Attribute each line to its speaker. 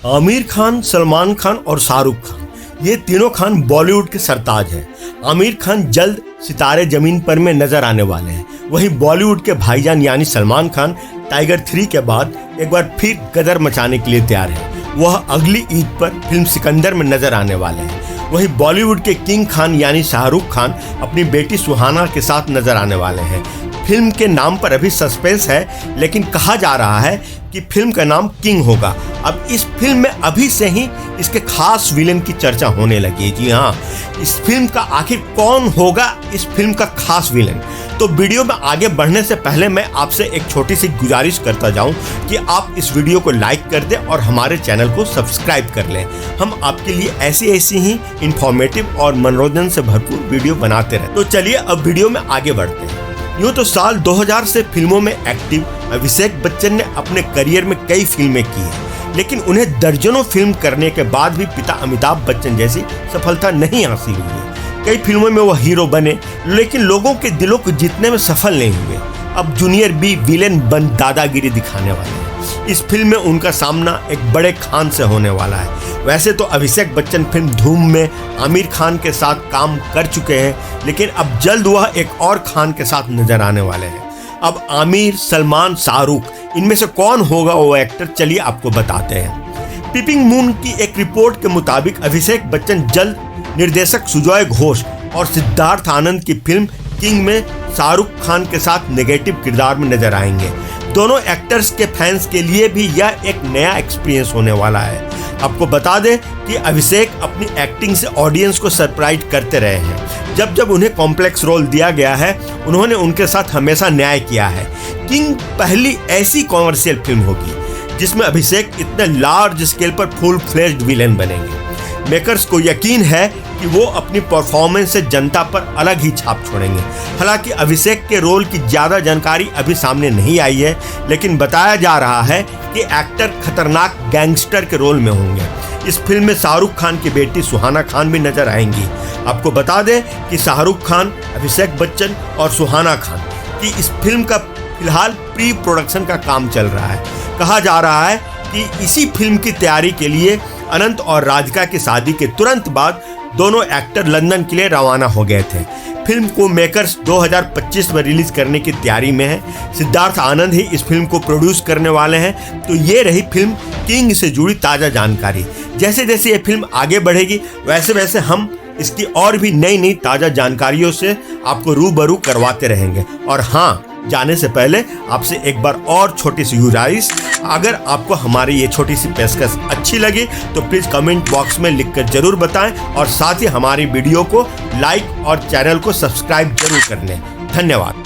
Speaker 1: आमिर खान, सलमान खान और शाहरुख खान, ये तीनों खान बॉलीवुड के सरताज हैं। आमिर खान जल्द सितारे जमीन पर में नजर आने वाले हैं। वहीं बॉलीवुड के भाईजान यानी सलमान खान टाइगर 3 के बाद एक बार फिर गदर मचाने के लिए तैयार है। वह अगली ईद पर फिल्म सिकंदर में नजर आने वाले हैं। वहीं बॉलीवुड के किंग खान यानी शाहरुख खान अपनी बेटी सुहाना के साथ नजर आने वाले हैं। फिल्म के नाम पर अभी सस्पेंस है, लेकिन कहा जा रहा है कि फिल्म का नाम किंग होगा। अब इस फिल्म में अभी से ही इसके खास विलेन की चर्चा होने लगी है। जी हाँ, इस फिल्म का आखिर कौन होगा इस फिल्म का खास विलेन। तो वीडियो में आगे बढ़ने से पहले मैं आपसे एक छोटी सी गुजारिश करता जाऊं कि आप इस वीडियो को लाइक कर दें और हमारे चैनल को सब्सक्राइब कर लें। हम आपके लिए ऐसी ही इंफॉर्मेटिव और मनोरंजन से भरपूर वीडियो बनाते रहें। तो चलिए अब वीडियो में आगे बढ़ते हैं। यूँ तो साल 2000 से फिल्मों में एक्टिव अभिषेक बच्चन ने अपने करियर में कई फिल्में की हैं, लेकिन उन्हें दर्जनों फिल्म करने के बाद भी पिता अमिताभ बच्चन जैसी सफलता नहीं हासिल हुई है। कई फिल्मों में वह हीरो बने, लेकिन लोगों के दिलों को जीतने में सफल नहीं हुए। अब जूनियर भी विलेन बन दादागिरी दिखाने वाले हैं। इस फिल्म में उनका सामना एक बड़े खान से होने वाला है। वैसे तो अभिषेक बच्चन फिल्म धूम में आमिर खान के साथ काम कर चुके हैं, लेकिन अब जल्द वह एक और खान के साथ नजर आने वाले हैं। अब आमिर, सलमान, शाहरुख, इनमें से कौन होगा वो एक्टर, चलिए आपको बताते हैं। पीपिंग मून की एक रिपोर्ट के मुताबिक अभिषेक बच्चन जल्द निर्देशक सुजॉय घोष और सिद्धार्थ आनंद की फिल्म किंग में शाहरुख खान के साथ नेगेटिव किरदार में नजर आएंगे। दोनों एक्टर्स के फैंस के लिए भी यह एक नया एक्सपीरियंस होने वाला है। आपको बता दें कि अभिषेक अपनी एक्टिंग से ऑडियंस को सरप्राइज करते रहे हैं। जब जब उन्हें कॉम्प्लेक्स रोल दिया गया है, उन्होंने उनके साथ हमेशा न्याय किया है। किंग पहली ऐसी कॉमर्शियल फिल्म होगी जिसमें अभिषेक इतने लार्ज स्केल पर फुल फ्लेज्ड विलेन बनेंगे। मेकर्स को यकीन है कि वो अपनी परफॉर्मेंस से जनता पर अलग ही छाप छोड़ेंगे। हालांकि अभिषेक के रोल की ज़्यादा जानकारी अभी सामने नहीं आई है, लेकिन बताया जा रहा है कि एक्टर खतरनाक गैंगस्टर के रोल में होंगे। इस फिल्म में शाहरुख खान की बेटी सुहाना खान भी नजर आएंगी। आपको बता दें कि शाहरुख खान, अभिषेक बच्चन और सुहाना खान की इस फिल्म का फिलहाल प्री प्रोडक्शन का काम चल रहा है। कहा जा रहा है कि इसी फिल्म की तैयारी के लिए अनंत और राधिका की शादी के तुरंत बाद दोनों एक्टर लंदन के लिए रवाना हो गए थे। फिल्म को मेकर्स 2025 में रिलीज करने की तैयारी में है। सिद्धार्थ आनंद ही इस फिल्म को प्रोड्यूस करने वाले हैं। तो ये रही फिल्म किंग से जुड़ी ताज़ा जानकारी। जैसे जैसे ये फिल्म आगे बढ़ेगी, वैसे वैसे हम इसकी और भी नई नई ताज़ा जानकारियों से आपको रूबरू करवाते रहेंगे। और हाँ, जाने से पहले आपसे एक बार और छोटी सी गुजारिश, अगर आपको हमारी ये छोटी सी पेशकश अच्छी लगी तो प्लीज़ कमेंट बॉक्स में लिखकर जरूर बताएं और साथ ही हमारी वीडियो को लाइक और चैनल को सब्सक्राइब जरूर कर लें। धन्यवाद।